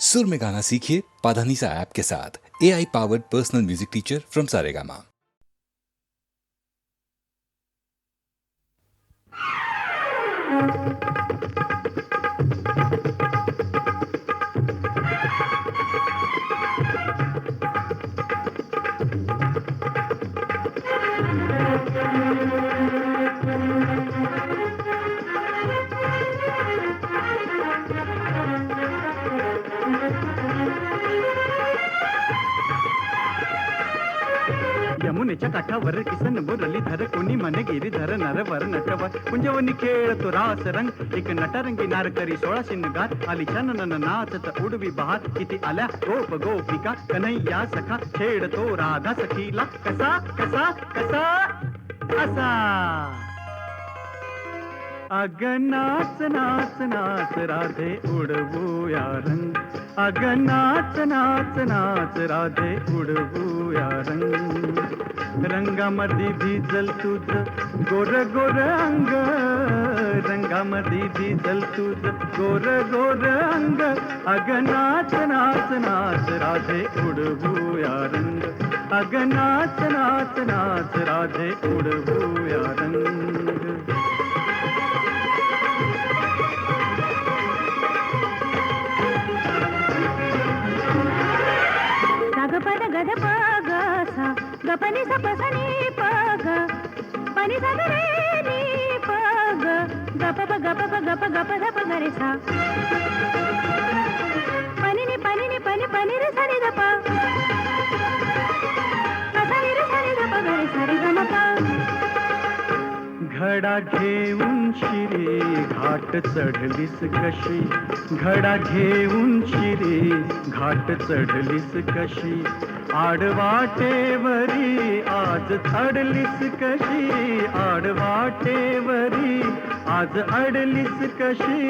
सुर में गाना सीखिए पाधानीसा ऐप के साथ। AI powered personal music teacher from Saregama. यमुनेच्या काठावर किसन बोरली धर कोणी मन गिरीधर नरवर नटव कुंजवनी खेळतो रास रंग एक नटरंगी नार करी 16 शिनगार आली छानन नाचत उडवी बहार किती आल्या गोप गोपिका कन्हैया सखा खेळतो राधा सखीला कसा कसा कसा असा अग नाच नाच नाच राधे उडवूया रंग अग नाच नाच नाच राधे उडवूया रंग रंगामध्ये भिजल तुझ गोर गोर अंग रंगामध्ये भिजल तुझ गोर गोर अंग अग नाच नाच नाच राधे उडवूया रंग अग नाच नाच नाच राधे उडवूया रंग पद गद पग सा गपनी सा पसनी पग पनी सा रे नी पग गप प गप प गप गप ध प गरे सा पनी नी पनी रे सा रे द प सा रे सा रे द प गरे सा रे ग म प घडा घेऊन शिरी घाट चढलीस कशी घडा घेऊन शिरी घाट चढलीस कशी आडवाटेवरी आज अडलीस कशी आडवाटेवरी आज अडलीस कशी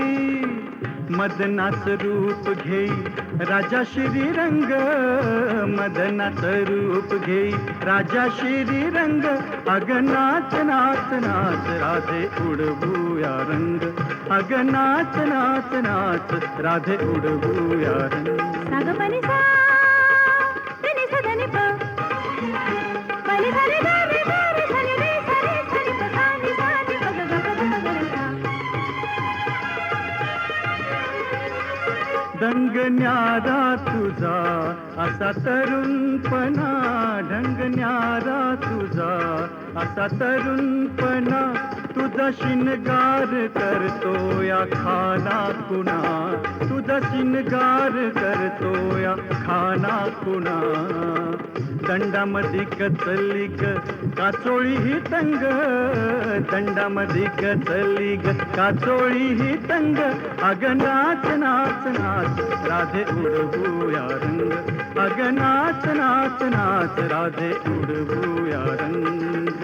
मदनाच रूप घेई राजा श्रीरंग मदनाच रूप घेई राजा श्रीरंग अग नाच नाच नाच राधे उडवूया रंग अग नाच नाच नाच राधे उडवूया रंग साग पनी सा नी सा ध नी प पनी सा रे ग रे ग रे सा रे सा रे सा रे प सा नी सा नी प ग ग प ग ग रे सा ढंग न्यारा तुझा असा तरुणपणा ढंग न्यारा तुझा असा तरुणपणा तुझा शिनगार करतो या खाना कुणा तुझा शिनगार करतो या खाना कुणा दंडामध्ये कचली ग काचोळी ही तंग दंडामध्ये कचली ग काचोळी ही तंग अग नाच नाच नाच राधे उडवूया रंग अग नाच नाच नाच राधे उडवूया रंग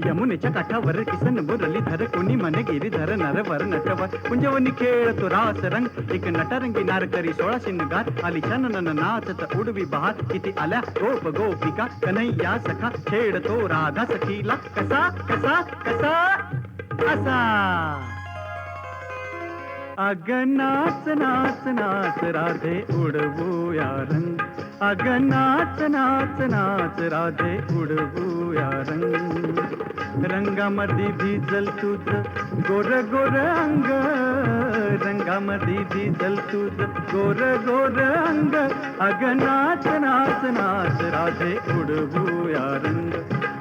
यमुनेच्या काठावर किसन बोरली धर कोणी मन गिरीधर नरवर नटव कुंजवनी खेळतो रास रंग एक नटरंगी नार करी 16 शिनगार आली छानन नाचत उडवी बहार किती आल्या गोप गोपिका कन्हैया सखा खेळतो राधा सखीला कसा कसा कसा असा अग नाच नाच नाच राधे उडवूया रंग अग नाच नाच नाच राधे उडवूया रंग रंगामध्ये भिजल तुझ गोर गोर अंग रंगामध्ये भिजल तुझ गोर गोर अंग अग नाच नाच नाच राधे उडवूया रंग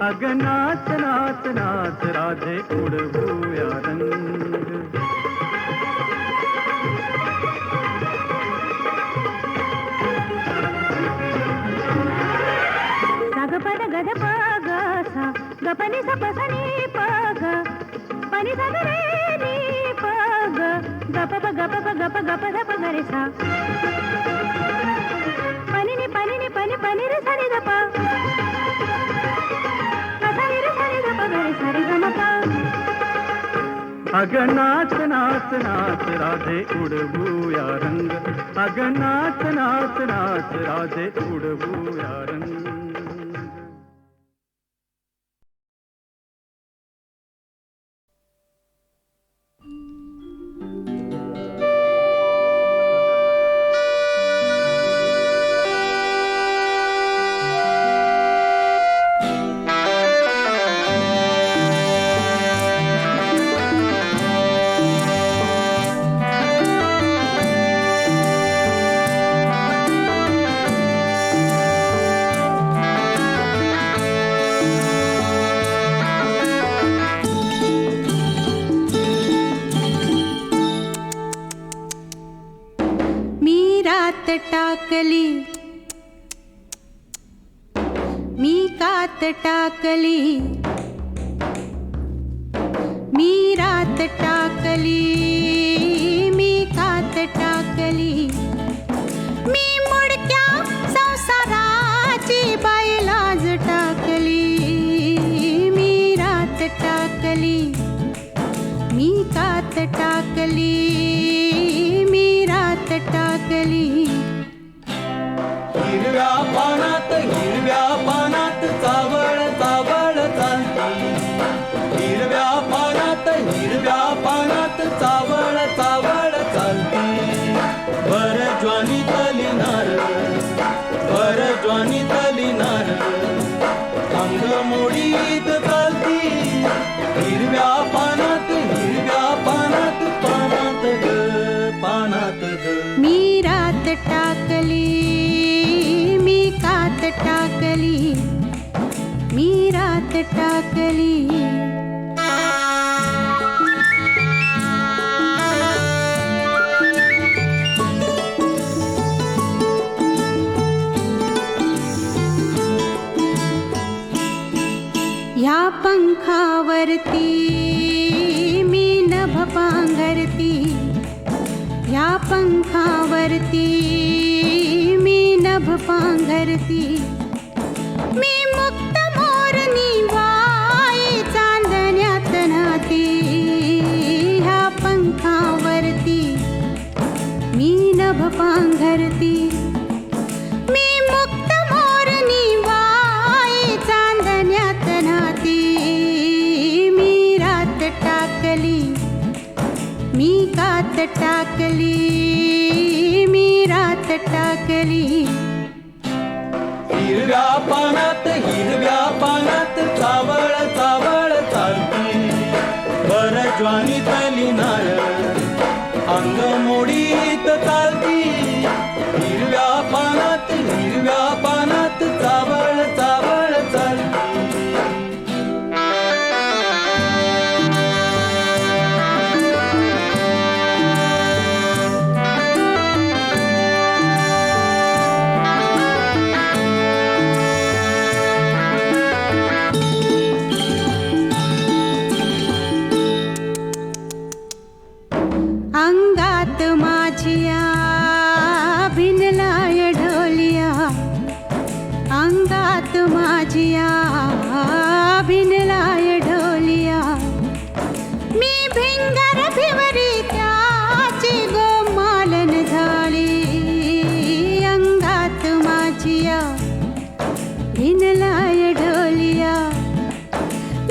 अग नाच नाच नाच राधे उडवूया रंग पद गद पग सा गपनी सा पसनी पग पनी सा रे नी पग गप प गप ध प गरे सा पनी नी पनी रे सा रे द प सा रे सा रे द प गरे सा रे ग म प अग नाच नाच नाच राधे उडवूया रंग, अग नाच नाच नाच राधे उडवूया रंग. टाकली मी कात टाकली, मी रात टाकली, मी कात टाकली, मी मुडक्या संसाराची बाईलाज टाकली, मी रात टाकली, मी कात टाकली, मी रात टाकली. हिरव्या पानात चावळ चावळ चालती, हिरव्या पानात चावळ चावळ चालती. भर ज्वानी तली नार, अंग मोडीत चालती. हिरव्या पानात पानात ग. मी रात टाकली, मी कात टाकली, मी रात टाकली. ह्या पंखावरती मी नभ पांघरती, ह्या पंखावरती मी नभ पांघरती. मी मुक्त मोरनी वाई चांदण्यात नाती, ह्या पंखावरती मी नभ पांघरती. मी मुक्त मोरनी वाई चांदण्यात नाती. मी रात टाकली, मी कात टाकली, मी रात टाकली. हिरव्या पानात चावळ चावळ चालती. बर ज्वानी तली नार, अंग मोडीत चालती. हिरव्या पानात चावळ चावळ चालती. अंगात माझिया भिनलाय ढोलिया, अंगात माझिया भिनलाय ढोलिया. मी भिंगर भिवरी त्याची गोमालन झाली, अंगात माझिया भिनलाय ढोलिया.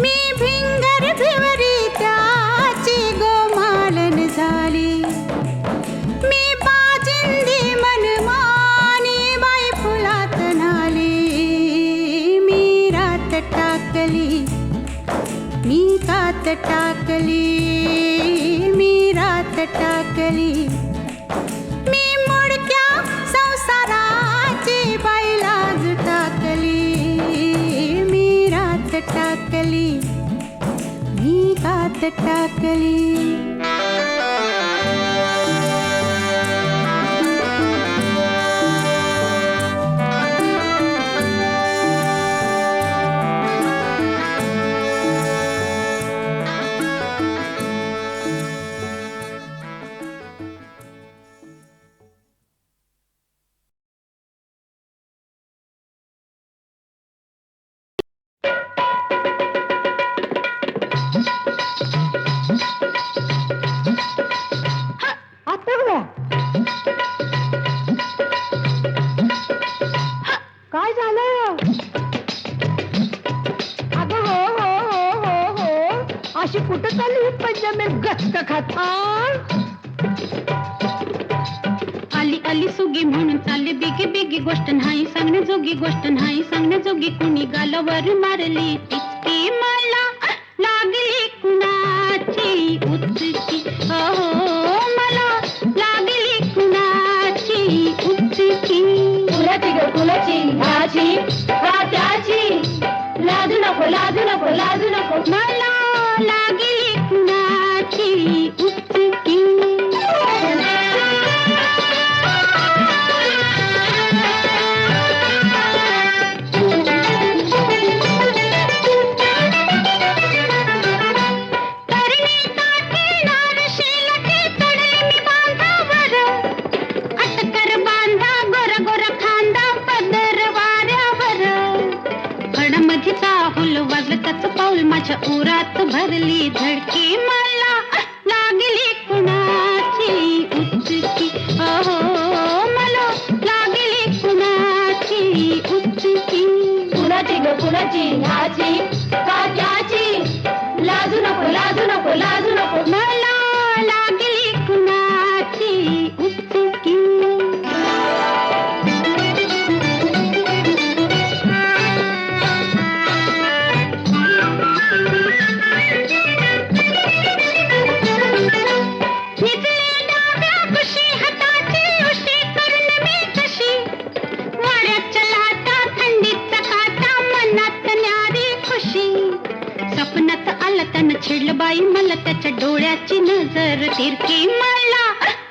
मी भिंगर भिवरी त्याची गोमालन झाली. मी बाजिंदी मनमानी बाई फुलात नाली. मी रात टाकली, मी कात टाकली, मी रात टाकली. मी मुडक्या संसाराची बाईलाज टाकली. मी रात टाकली, मी कात टाकली. अशी कुठं चालली पंजाबी गचका खात आली आली सुगी म्हणून चालली बिगी बिगी गोष्ट नाही सांगण्याजोगी गोष्ट नाही सांगण्याजोगी कुणी गालावर मारली तिचकी मला लागली कुणाची उचकी अहो मला लागली कुणाची उचकी कुणाची ग कुणाची ह्याची का त्याची लाजू नको लाजू नको लाजू नको मला लागली कुणाची उचकी पाऊल माझ्या उरात भरली धडकी मला लागली कुणाची उचकी अहो मला लागली कुणाची उचकी कुणाची ग कुणाची ह्याची का त्याची लाजू नको लाजू नको लाजू नको मला लागली कुणाची उचकी छिडलं बाई मला त्याच्या डोळ्याची नजर तिरकी मला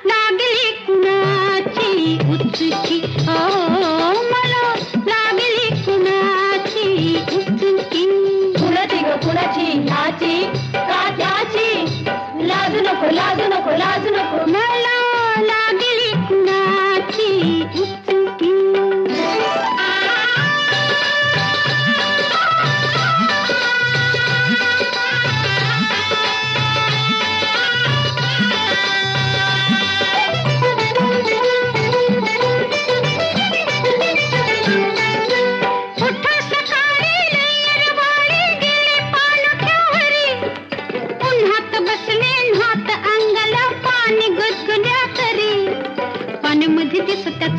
लागली कुणाची उचकी अहो मला लागली कुणाची उचकी कुणाची ग कुणाची ह्याची का त्याची लाजू नको लाजू नको लाजू नको मला लागली कुणाची उचकी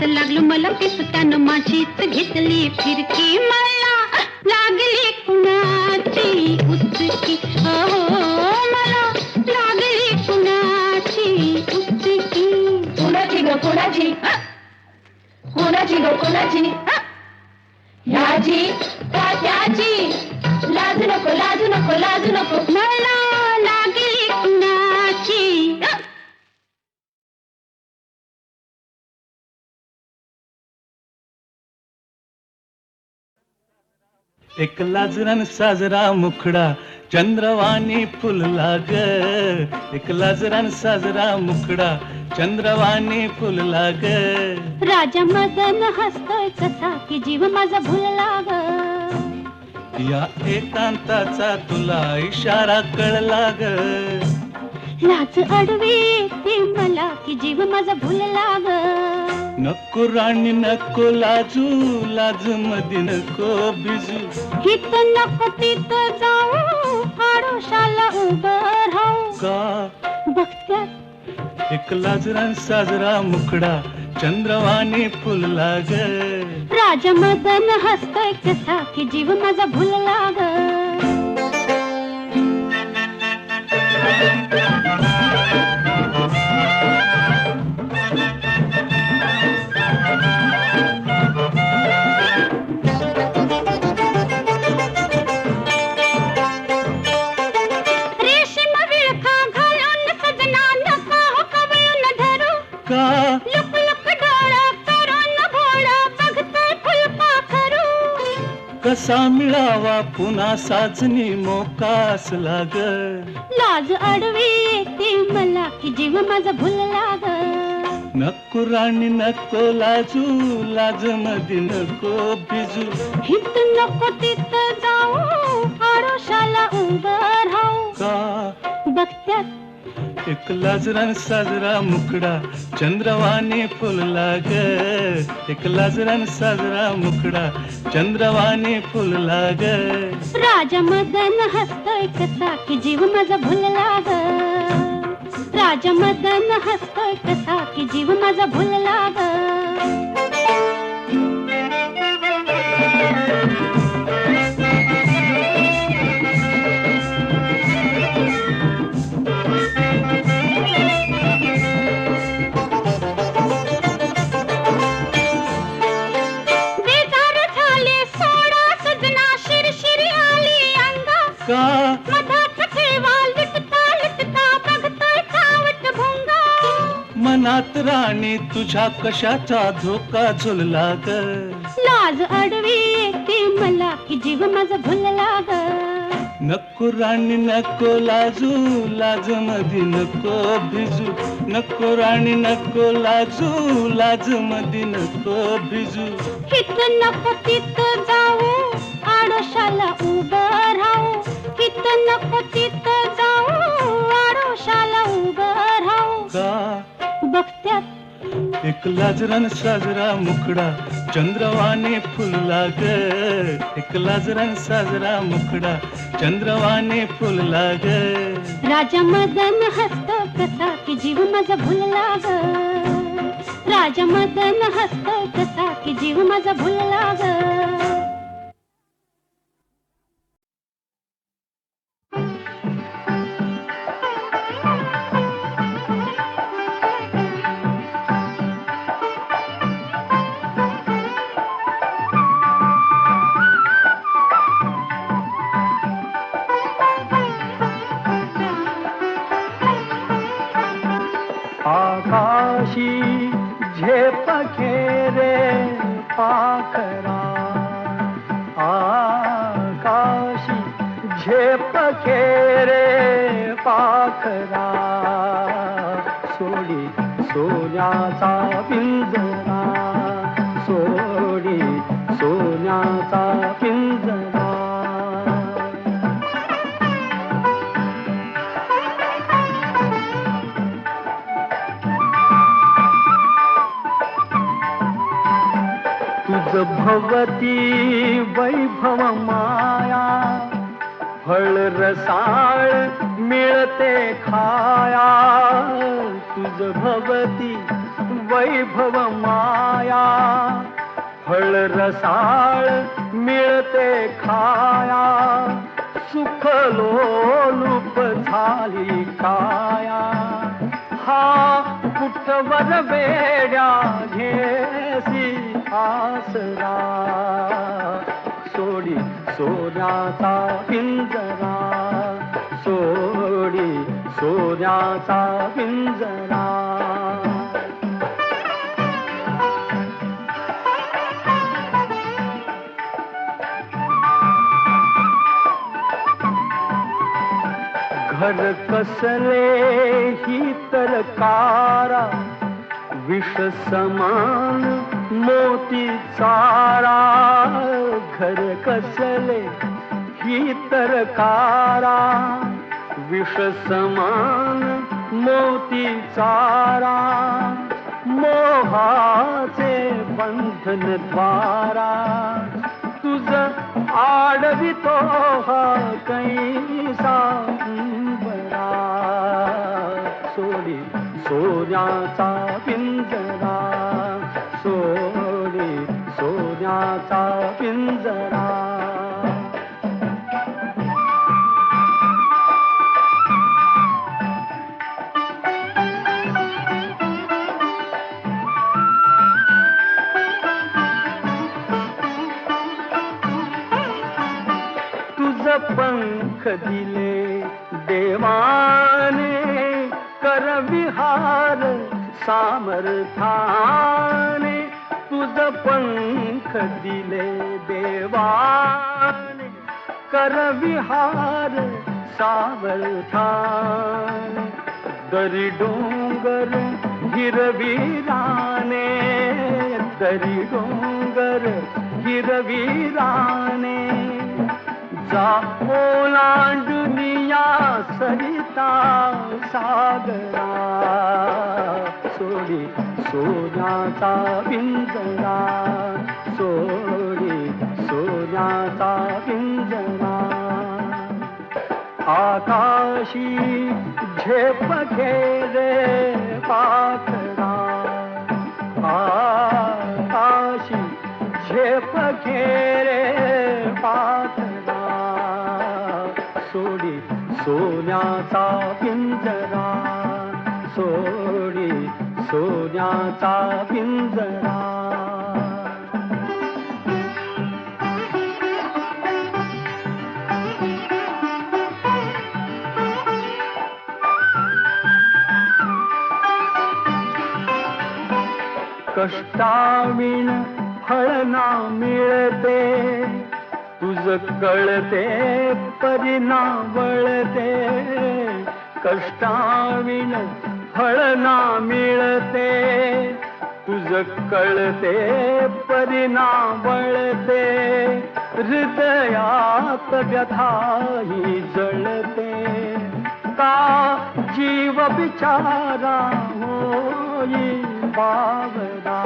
लागलं मला पिस त्यानं माझीच घेतली फिरकी मला लागली कुणाची उचकी अहो मला लागली कुणाची उचकी कुणाची ग कुणाची कुणाची ग कुणाची ह्याची का त्याची लाजू नको लाजू नको लाजू नको मला लागली कुणाची एक लाजरान साजरा मुखडा चंद्रवाणी फुलला ग एक लाजरान साजरा मुखडा चंद्रवाणी फुलला ग राजा मदन हसतोय कसा की जीव माझा भुलला ग या एकांताचा तुला इशारा कळला ग लाज अडवी ती मला की जीव माझा भुलला ग नको राणी नको लाजू लाज मध्ये नको बिजू हित नको तिथं जाऊ आडोशाला उभं राहू का बघत्यात एक लाजरान साजरा मुखडा चंद्रवाणी फुलला ग राजा मदन हसतोय कसा की जीव माझा भुलला ग कसा मिळावा पुन्हा साजनी मोकास लाग लाज अडवी येते मला की जीव माझा भुलला ग नको राणी नको लाजू लाज मध्ये नको बिजू हित नको तिथं जाऊ आडोशाला उभं राहू का बघत्यात एक लाजरा साजरा मुखडा चंद्रवाणी फुलला ग एक लाजरा साजरा मुखडा चंद्रवाणी फुलला ग राजा मदन हसतोय कसा की जीव माझा भुलला ग राजा मदन हसतोय कसा की जीव माझा भुलला ग मनात राणी तुझ्या कशाचा धोका झुलला ग लाज अडवी येते मला की जीव माझा भुलला ग नको राणी नको लाजू लाज मधी नको भिजू नको राणी नको लाजू लाज मधी नको भिजू हित नको तित जाऊ आडोशाला उभं राहू हित नको तित जाऊ आडोशाला उभं राहू का बघत्यात एक लाजरान साजरा मुखडा चंद्रवाणी फुलला ग एक लाजरान साजरा मुखडा चंद्रवाणी फुलला ग राजा मदन हसतो कसा की जीव माझा भुलला ग राजा मदन हसतो कसा की जीव माझा भुलला ग आकाशी झेप घेरे पाखरा आकाशी झेप घेरे पाखरा सोडी सोन्याचा पिंजरा सोडी सोन्याचा पिंजरा तुझ भवती वैभव माया फळ रसाळ मिळते खाया तुझ भवती वैभव माया फळ रसाळ मिळते खाया सुख लोलूप झाली काया हा कुठवर वेड्या घेसी आसरा सोडी सोन्याचा पिंजरा सोडी सोन्याचा पिंजरा घर कसले ही तर कारा विष समान मोती चारा घर कसले ही तर कारा विष समान मोती चारा मोहाचे बंधन द्वारा तुझ आडवितो हा कैसा बरा सोडी सोन्याचा पिंजरा सोडी सोन्याचा पिंजरा पंख दिले देवाने कर विहार सामर्थाने तुझ पंख दिले देवाने कर विहार सामर्थाने दरी डोंगर हिरवीराने दरी डोंगर हिरवीराने जा ओलांडुनिया सरिता सागरा सोडी सोन्याचा पिंजरा सोडी सोन्याचा पिंजरा आकाशी झेप घेरे पाखरा आकाशी झेप घेरे पाखरा सोडी सोन्याचा पिंजरा सोडी सोन्याचा पिंजरा कष्टाविण फळ ना मिळते तुझ कळते परिणा वळते कष्टाविण फळ ना मिळते तुझ कळते परिणा वळते हृदयात व्यथाही जळते का जीव बिचारा होई बावरा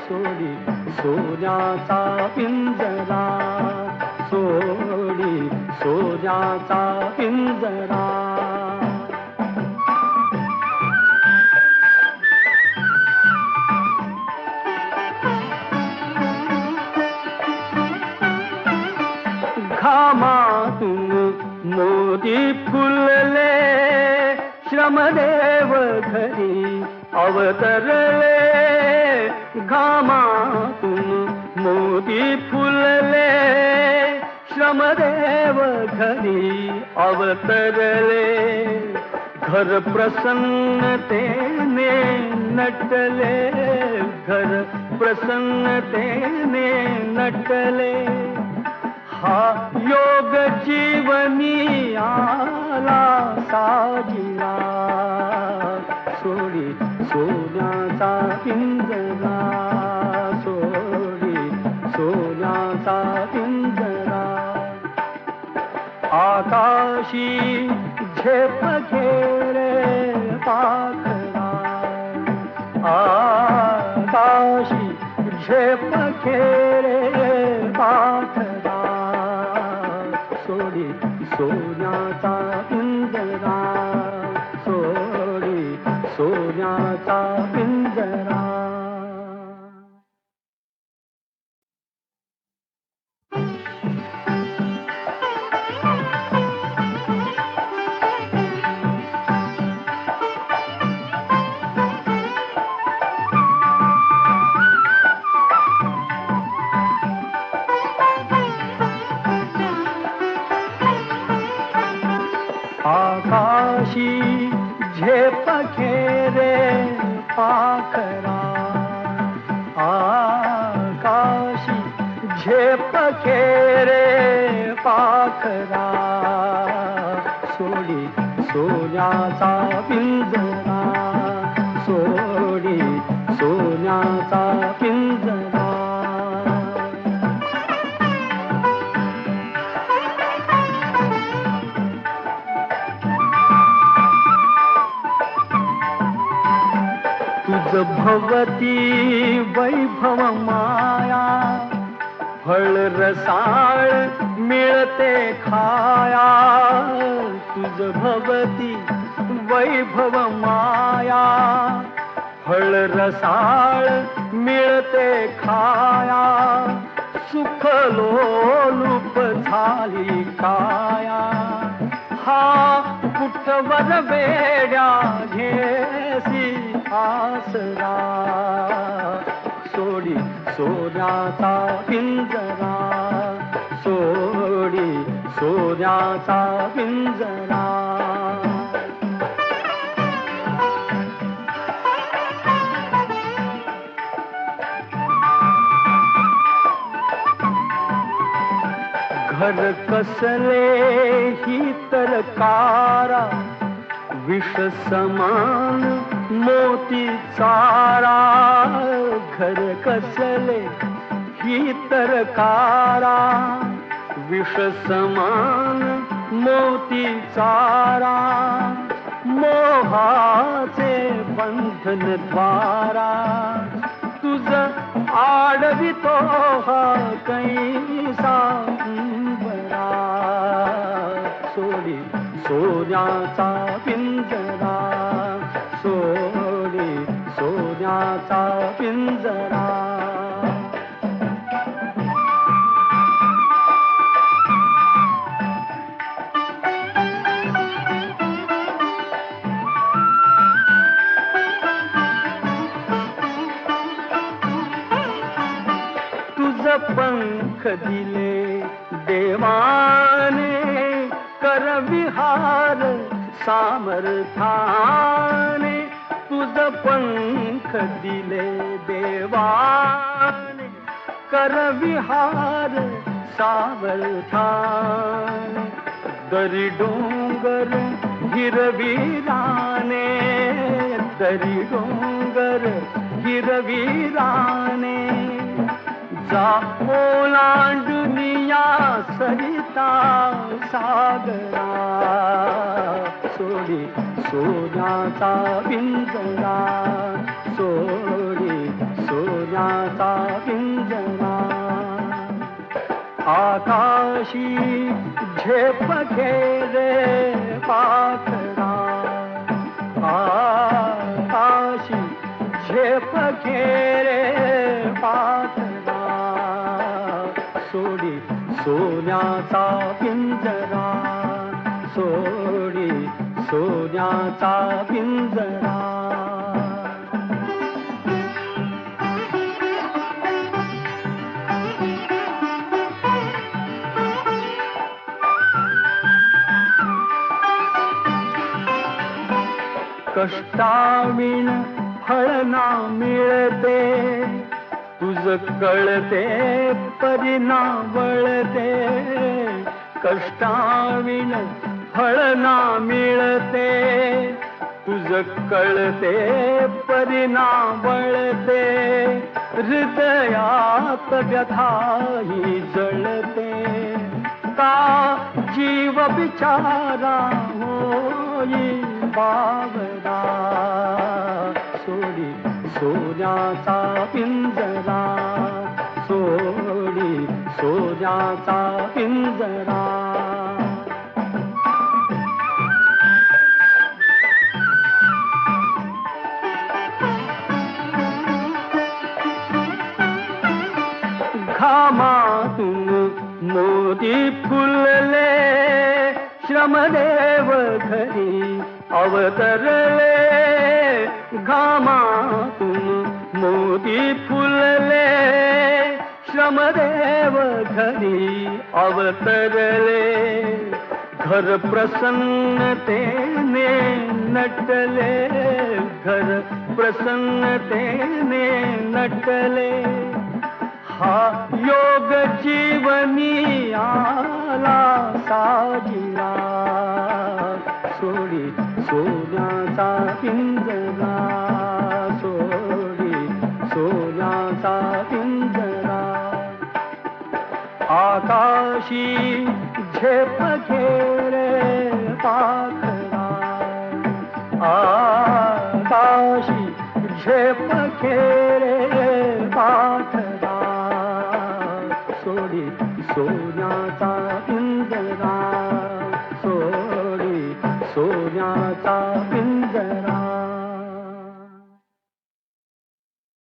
सोडी सोन्याचा पिंजरा सोडी सोन्याचा पिंजरा घामातून मोती फुलले श्रमदेव घरी अवतरले घामातून मोती फुलले श्रमदेव घरी अवतरले घर प्रसन्नतेने नटले घर प्रसन्नतेने नटले हा योग जीवनी आला साजिला सोडी सोन्याचा पिंजरा सोडी सोन्याचा पिंजरा आकाशी झेप घेरे पाखरा आकाशी झेप घेरे पाखरा सोडी सोन्याचा पिंजरा सोडी सोन्याचा पिंजरा आकाशी झेप घेरे पाखरा आकाशी झेप घेरे पाखरा सोडी सोन्याचा पिंजरा सोडी सोन्याचा पिंजरा तुझ भवती वैभव माया फळ रसाळ मिळते खाया तुझ भवती वैभव माया फळ रसाळ मिळते खाया सुख लोलुप झाली काया हा कुठवर वेड्या घेसी आसरा सोडी सोन्याचा पिंजरा सोडी सोन्याचा पिंजरा घर कसले ही तर कारा विष समान मोती चारा घर कसले ही तर कारा विष समान मोती चारा, मोहाचे बंधन द्वारा, तुझ आडवितो हा कैसा बरा, सोडी सोन्याचा पिंजरा, सोडी सोन्याचा पिंजरा. पंख दिले देवाने, कर विहार सामर्थाने, तुझ पंख दिले देवाने, कर विहार सामर्थाने. दरी डोंगर हिरवीराने, दरी डोंगर हिरवीराने, जा ओलांडुनिया सरिता सागरा, सोडी सोन्याचा पिंजरा, सोडी सोन्याचा पिंजरा. आकाशी झेप घेरे पाखरा, आकाशी झेप घेरे पाखरा, सोडी सोन्याचा पिंजरा, सोडी सोन्याचा पिंजरा. कष्टाविण फळ ना मिळते, तुझ कळते परिणा वळते. कष्टाविण फळ ना मिळते, तुझ कळते परिणा वळते. हृदयात व्यथाही जळते, का जीव बिचारा होई बावरा, सोडी सोन्याचा पिंजरा, सोडी सोन्याचा पिंजरा. घामातून मोती फुलले, श्रमदेव घरी अवतरले. घामातून मोती फुलले, श्रमदेव घरी अवतरले. घर प्रसन्नतेने नटले, घर प्रसन्नतेने नटले. हा योग जीवनी आला साजिला, सोडी सोन्याचा पिंजरा, सोडी सोन्याचा पिंजरा. आकाशी झेप घेरे पाखरा, आकाशी झेप घेरे पाखरा, सोडी सोन्याचा पिंजरा, सोडी सोन्याचा पिंजरा.